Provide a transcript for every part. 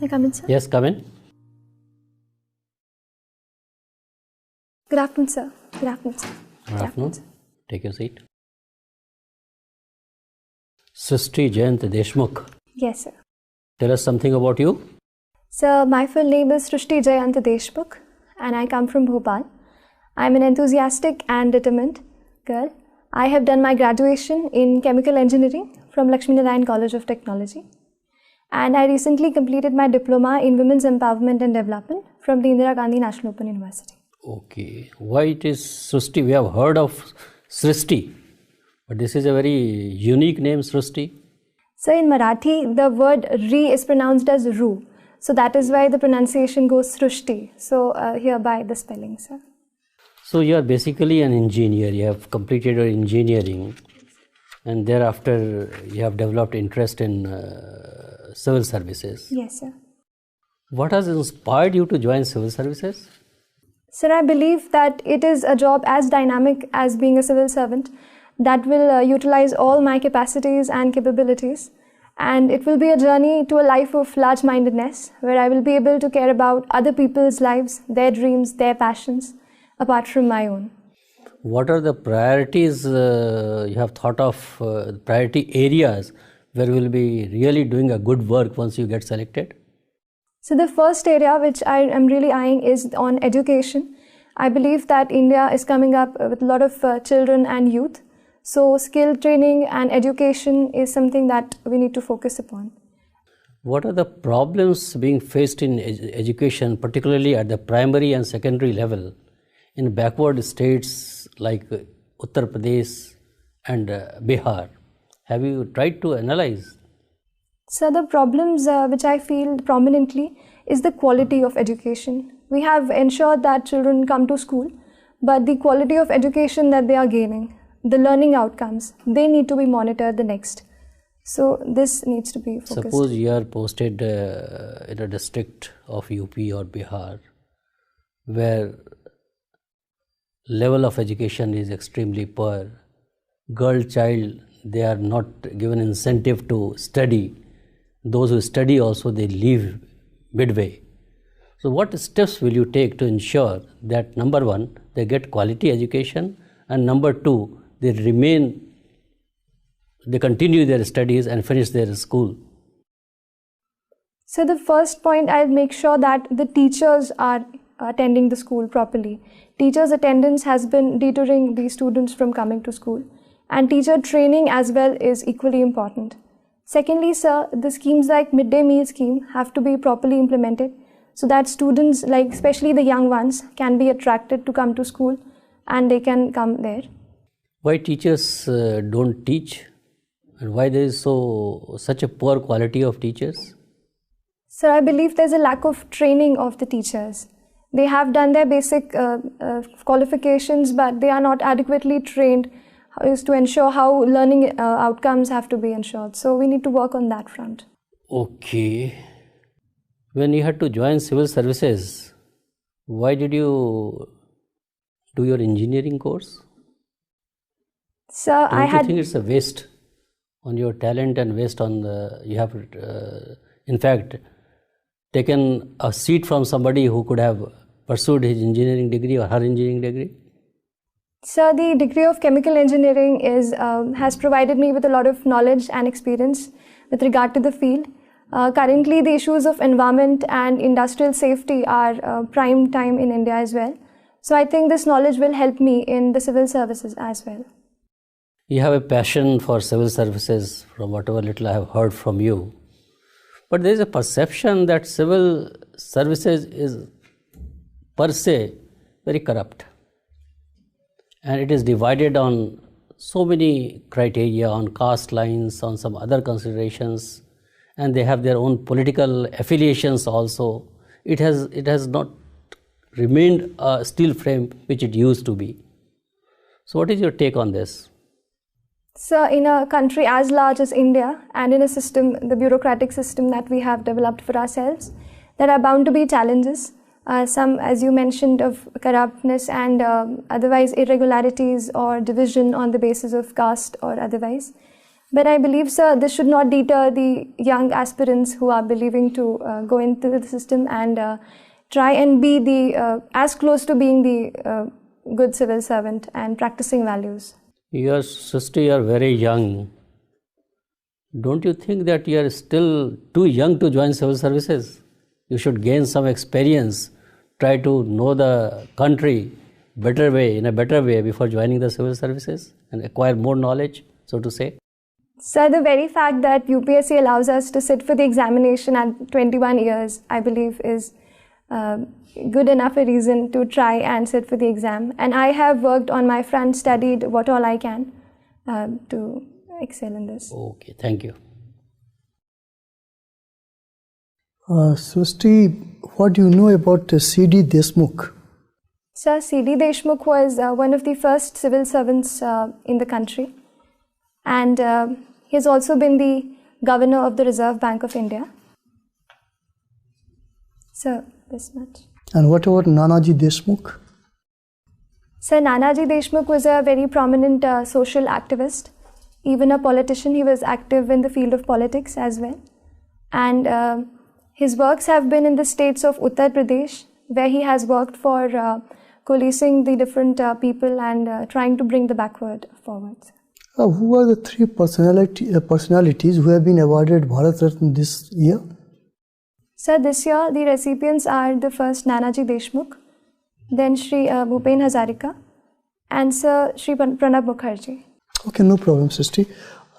May I come in, sir? Yes, come in. Good afternoon, sir. Good afternoon, sir. Good afternoon. Take your seat. Srishti Jayant Deshmukh. Yes, sir. Tell us something about you. Sir, my full name is Srishti Jayant Deshmukh and I come from Bhopal. I'm an enthusiastic and determined girl. I have done my graduation in chemical engineering from Lakshmi Narayan College of Technology. And I recently completed my diploma in Women's Empowerment and Development from the Indira Gandhi National Open University. Okay. Why it is Srishti? We have heard of Srishti, but this is a very unique name, Srishti. So in Marathi, the word Ri is pronounced as Ru. So that is why the pronunciation goes Srishti. So hereby the spelling, sir. So you are basically an engineer. You have completed your engineering and thereafter you have developed interest in civil services. Yes, sir. What has inspired you to join civil services? Sir, I believe that it is a job as dynamic as being a civil servant that will utilize all my capacities and capabilities. And it will be a journey to a life of large-mindedness where I will be able to care about other people's lives, their dreams, their passions, apart from my own. What are the priorities you have thought of, priority areas where you will be really doing a good work once you get selected? So the first area which I am really eyeing is on education. I believe that India is coming up with a lot of children and youth. So skill training and education is something that we need to focus upon. What are the problems being faced in education, particularly at the primary and secondary level, in backward states like Uttar Pradesh and Bihar? Have you tried to analyze? So the problems which I feel prominently is the quality of education. We have ensured that children come to school, but the quality of education that they are gaining, the learning outcomes, they need to be monitored the next. So this needs to be focused. Suppose you are posted in a district of UP or Bihar where level of education is extremely poor. Girl child, they are not given incentive to study. Those who study also, they leave midway. So what steps will you take to ensure that number one, they get quality education, and number two, they continue their studies and finish their school? So the first point, I'll make sure that the teachers are attending the school properly. Teachers' attendance has been deterring the students from coming to school, and teacher training as well is equally important. Secondly, sir, the schemes like midday meal scheme have to be properly implemented so that students, like especially the young ones, can be attracted to come to school and they can come there. Why teachers don't teach, and why there is such a poor quality of teachers? Sir, I believe there's a lack of training of the teachers. They have done their basic qualifications, but they are not adequately trained is to ensure how learning outcomes have to be ensured. So we need to work on that front. Okay. When you had to join civil services, why did you do your engineering course? Sir, Don't you think it's a waste on your talent and waste on you have in fact taken a seat from somebody who could have pursued his engineering degree or her engineering degree? Sir, the degree of chemical engineering has provided me with a lot of knowledge and experience with regard to the field. Currently, the issues of environment and industrial safety are prime time in India as well. So I think this knowledge will help me in the civil services as well. You have a passion for civil services from whatever little I have heard from you. But there is a perception that civil services is per se very corrupt. And it is divided on so many criteria, on caste lines, on some other considerations, and they have their own political affiliations also. It has not remained a steel frame which it used to be. So what is your take on this? Sir, in a country as large as India and in a system, the bureaucratic system that we have developed for ourselves, there are bound to be challenges. Some, as you mentioned, of corruptness and otherwise irregularities or division on the basis of caste or otherwise. But I believe, sir, this should not deter the young aspirants who are believing to go into the system and try and be as close to being the good civil servant and practicing values. Your sister, you are very young. Don't you think that you are still too young to join civil services? You should gain some experience, try to know the country in a better way before joining the civil services and acquire more knowledge, so to say. Sir, the very fact that UPSC allows us to sit for the examination at 21 years, I believe, is good enough a reason to try and sit for the exam. And I have worked on my front, studied what all I can to excel in this. Okay, thank you. Srishti, what do you know about C.D. Deshmukh? Sir, C.D. Deshmukh was one of the first civil servants in the country. And he has also been the governor of the Reserve Bank of India. So, this much. And what about Nanaji Deshmukh? Sir, Nanaji Deshmukh was a very prominent social activist. Even a politician, he was active in the field of politics as well. And his works have been in the states of Uttar Pradesh, where he has worked for coalescing the different people and trying to bring the backward forward. Who are the three personalities who have been awarded Bharat Ratna this year? Sir, this year the recipients are the first Nanaji Deshmukh, then Shri Bhupen Hazarika, and Sir Shri Pranab Mukherjee. Okay, no problem, Srishti.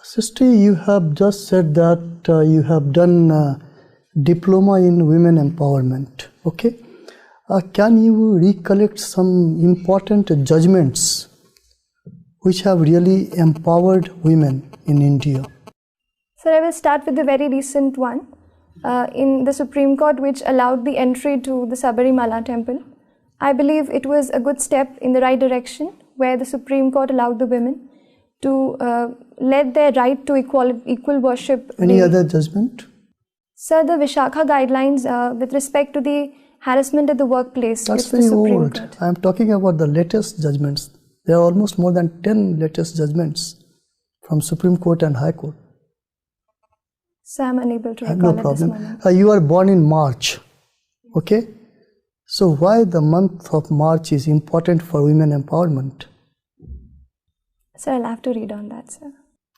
Srishti, you have just said that you have done diploma in women empowerment. Okay, can you recollect some important judgments which have really empowered women in India? Sir, I will start with the very recent one in the Supreme Court, which allowed the entry to the Sabarimala temple. I believe it was a good step in the right direction, where the Supreme Court allowed the women to let their right to equal worship. Any other judgment? Sir, the Vishakha guidelines with respect to the harassment at the workplace. That's very old. I am talking about the latest judgments. There are almost more than 10 latest judgments from Supreme Court and High Court. So I'm unable to recall no at problem. this moment. You are born in March. Okay? So why the month of March is important for women empowerment? Sir, I'll have to read on that, sir.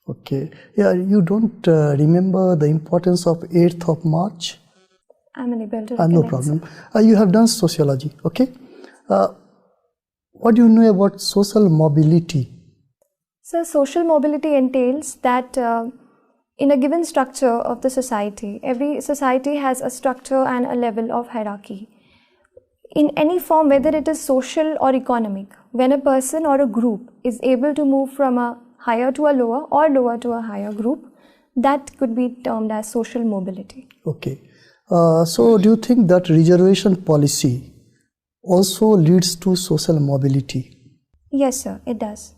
Okay. Yeah, you don't remember the importance of 8th of March? I'm unable to recall. No problem. You have done sociology. Okay? What do you know about social mobility? So, social mobility entails that in a given structure of the society, every society has a structure and a level of hierarchy. In any form, whether it is social or economic, when a person or a group is able to move from a higher to a lower or lower to a higher group, that could be termed as social mobility. Okay. So, do you think that reservation policy also leads to social mobility? Yes, sir, it does.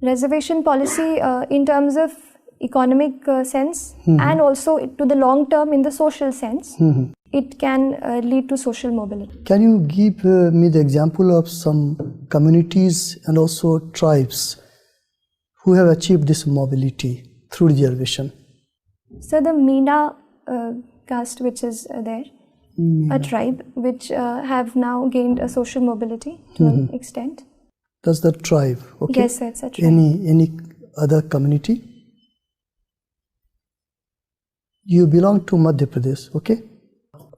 Reservation policy in terms of economic sense and also to the long term in the social sense, it can lead to social mobility. Can you give me the example of some communities and also tribes who have achieved this mobility through reservation? So the Meena caste, which is there, a tribe which have now gained a social mobility to an extent. That's the tribe, okay? Yes, sir, it's a tribe. Any other community? You belong to Madhya Pradesh, okay?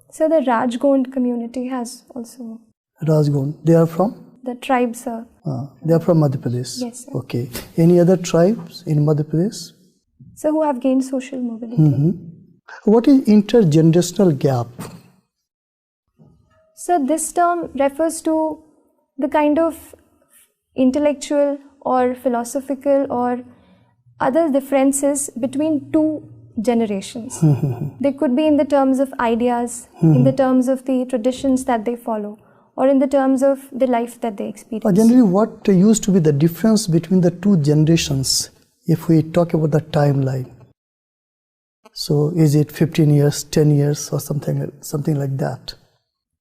So the Rajgond community has also... Rajgond, they are from? The tribes, sir. They are from Madhya Pradesh? Yes, sir. Okay. Any other tribes in Madhya Pradesh? So who have gained social mobility. What is intergenerational gap? So this term refers to the kind of intellectual or philosophical or other differences between two generations. They could be in the terms of ideas, in the terms of the traditions that they follow, or in the terms of the life that they experience. Generally, what used to be the difference between the two generations if we talk about the timeline? So is it 15 years, 10 years or something like that?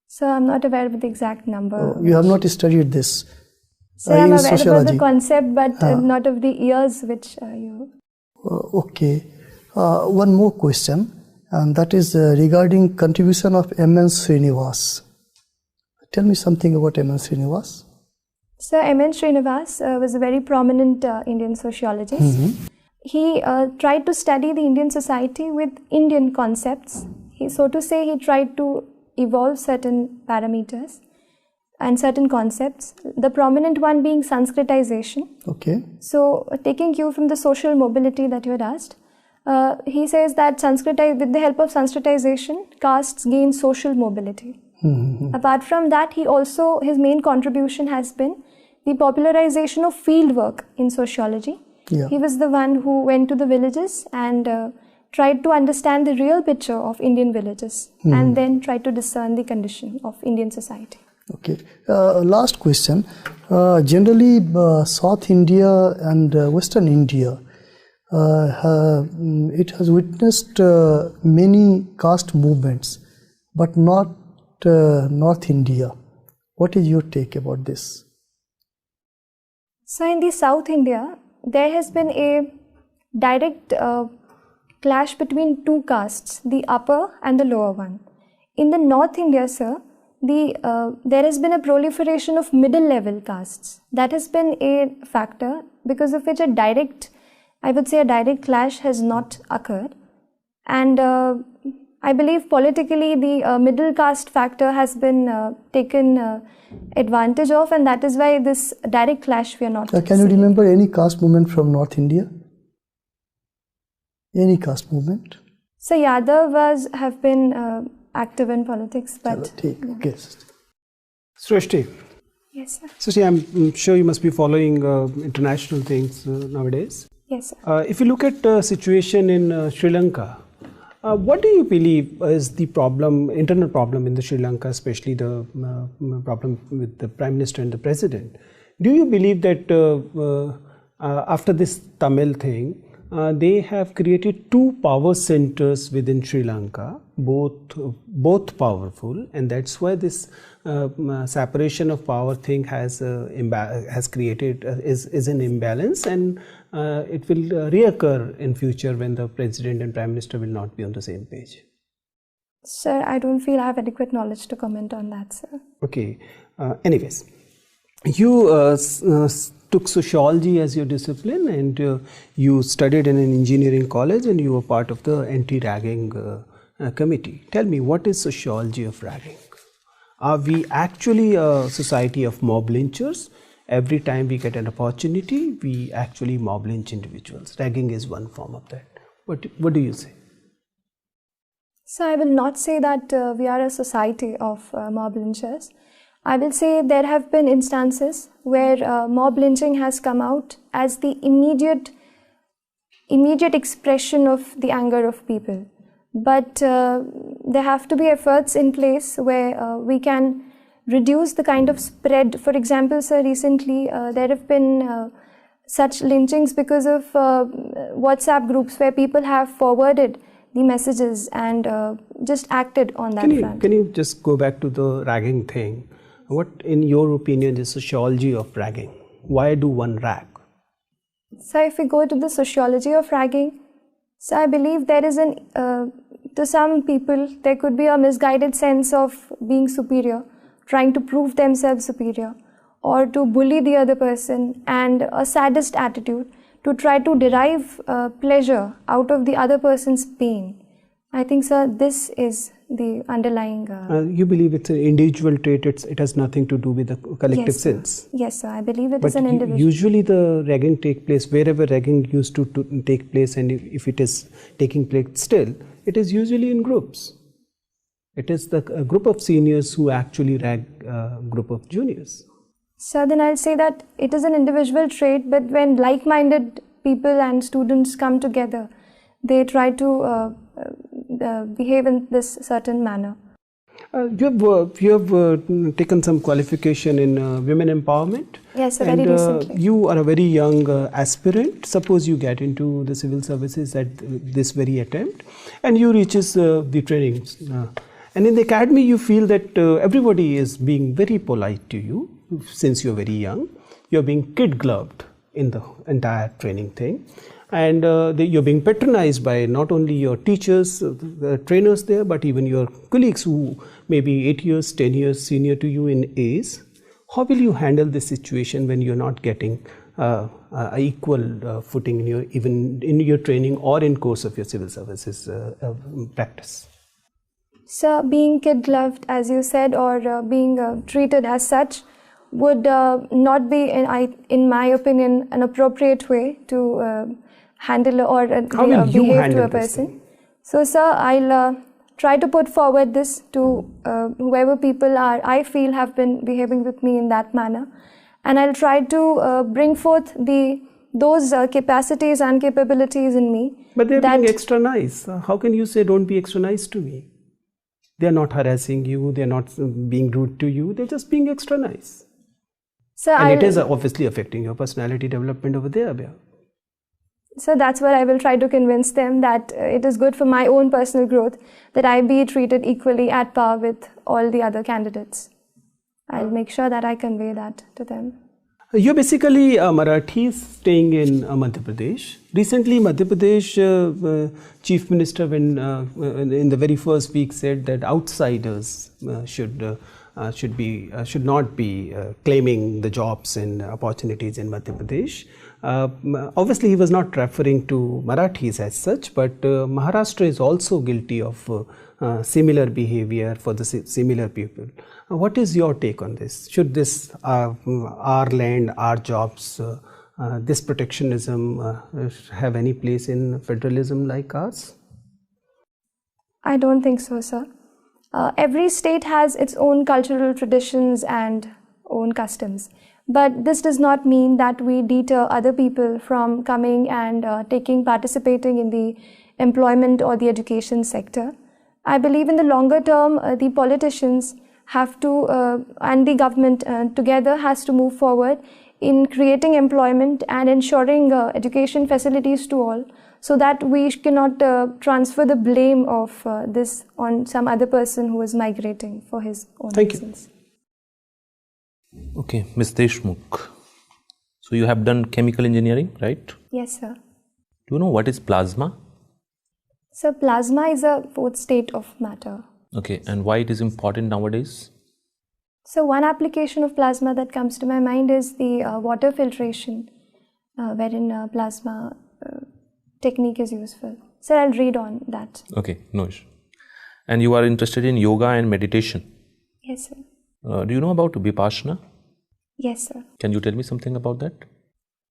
So I'm not aware of the exact number. You have not studied this? So I'm aware about the concept, but not of the years which you... Okay. One more question, and that is regarding contribution of M.N. Srinivas. Tell me something about M.N. Srinivas. So M.N. Srinivas was a very prominent Indian sociologist. He tried to study the Indian society with Indian concepts. So to say, he tried to evolve certain parameters and certain concepts, the prominent one being Sanskritization. Okay. So taking cue from the social mobility that you had asked, he says that with the help of Sanskritization, castes gain social mobility. Apart from that, his main contribution has been the popularization of field work in sociology. Yeah. He was the one who went to the villages and tried to understand the real picture of Indian villages and then tried to discern the condition of Indian society. Okay. Last question. Generally, South India and Western India, it has witnessed many caste movements, but not North India. What is your take about this? So in the South India, there has been a direct clash between two castes, the upper and the lower one. In the North India, sir, there has been a proliferation of middle level castes. That has been a factor because of which a direct clash has not occurred. And I believe politically the middle caste factor has been taken advantage of, and that is why this direct clash we are not Can you remember any caste movement from North India? Any caste movement? So Yadav have been active in politics, but... Okay. Srishti. Yes, sir. Srishti, I'm sure you must be following international things nowadays. Yes, sir. If you look at the situation in Sri Lanka, what do you believe is the internal problem in the Sri Lanka, especially the problem with the Prime Minister and the President? Do you believe that after this Tamil thing, they have created two power centers within Sri Lanka, both powerful, and that's why this separation of power thing has created is an imbalance, and it will reoccur in future when the President and Prime Minister will not be on the same page. Sir, I don't feel I have adequate knowledge to comment on that, sir. Okay. Anyways, you took sociology as your discipline, and you studied in an engineering college, and you were part of the anti-ragging committee. Tell me, what is sociology of ragging? Are we actually a society of mob lynchers? Every time we get an opportunity, we actually mob lynch individuals. Ragging is one form of that. What do you say? So I will not say that we are a society of mob lynchers. I will say there have been instances where mob lynching has come out as the immediate expression of the anger of people. But there have to be efforts in place where we can reduce the kind of spread. For example, sir, recently there have been such lynchings because of WhatsApp groups where people have forwarded the messages and just acted on that front. Can you just go back to the ragging thing? What, in your opinion, is sociology of ragging? Why do one rag? So if we go to the sociology of ragging, so I believe there is to some people, there could be a misguided sense of being superior, trying to prove themselves superior, or to bully the other person, and a sadist attitude to try to derive pleasure out of the other person's pain. I think, sir, this is the underlying... you believe it's an individual trait, it has nothing to do with the collective sense? Yes, sir, I believe it is an individual. Usually the ragging take place, wherever ragging used to take place, and if it is taking place still, it is usually in groups. It is a group of seniors who actually rag a group of juniors. So then I'll say that it is an individual trait, but when like-minded people and students come together, they try to behave in this certain manner. You have taken some qualification in women empowerment. Yes, sir, very recently. You are a very young aspirant. Suppose you get into the civil services at this very attempt, and you reaches the trainings. And in the academy, you feel that everybody is being very polite to you since you're very young. You're being kid-gloved in the entire training thing. and you're being patronized by not only your teachers, trainers there, but even your colleagues who may be 8 years, 10 years senior to you in age. How will you handle this situation when you're not getting equal footing even in your training or in course of your civil services practice? So being kid-gloved, as you said, or being treated as such would not be, in my opinion, an appropriate way to handle or behave to a person. So, sir, I'll try to put forward this to whoever people I feel have been behaving with me in that manner, and I'll try to bring forth those capacities and capabilities in me. But they're being extra nice. How can you say don't be extra nice to me? They're not harassing you, they're not being rude to you, they're just being extra nice. So and it is obviously affecting your personality development over there, Abhya. So that's what I will try to convince them, that it is good for my own personal growth that I be treated equally at par with all the other candidates. I'll make sure that I convey that to them. You're basically a Marathi staying in Madhya Pradesh. Recently, Madhya Pradesh Chief Minister, when in the very first week, said that outsiders should not be claiming the jobs and opportunities in Madhya Pradesh. Obviously, he was not referring to Marathis as such, but Maharashtra is also guilty of similar behavior for the similar people. What is your take on this? Should this our land, our jobs, this protectionism have any place in federalism like ours? I don't think so, sir. Every state has its own cultural traditions and own customs. But this does not mean that we deter other people from coming and participating in the employment or the education sector. I believe in the longer term, the politicians have to, and the government together has to move forward in creating employment and ensuring education facilities to all, so that we cannot transfer the blame of this on some other person who is migrating for his own reasons. Okay, Ms. Deshmukh. So you have done chemical engineering, right? Yes, sir. Do you know what is plasma? So plasma is a fourth state of matter. Okay, and why it is important nowadays? So one application of plasma that comes to my mind is the water filtration, wherein plasma technique is useful. So I'll read on that. Okay, no issue. And you are interested in yoga and meditation? Yes, sir. Do you know about Vipassana? Yes, sir. Can you tell me something about that?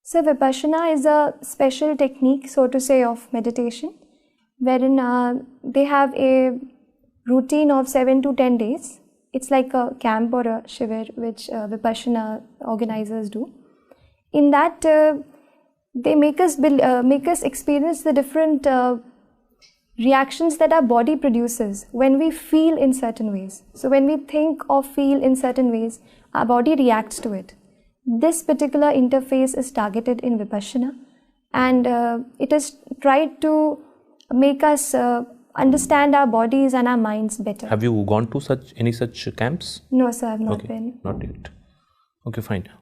So Vipassana is a special technique, so to say, of meditation, wherein they have a routine of 7 to 10 days. It's like a camp or a shivir which Vipassana organizers do. In that, they make us experience the different reactions that our body produces when we feel in certain ways. So when we think or feel in certain ways, our body reacts to it. This particular interface is targeted in Vipassana, and it is tried to make us understand our bodies and our minds better. Have you gone to any such camps? No, sir, I have not been. Not yet. Okay, fine.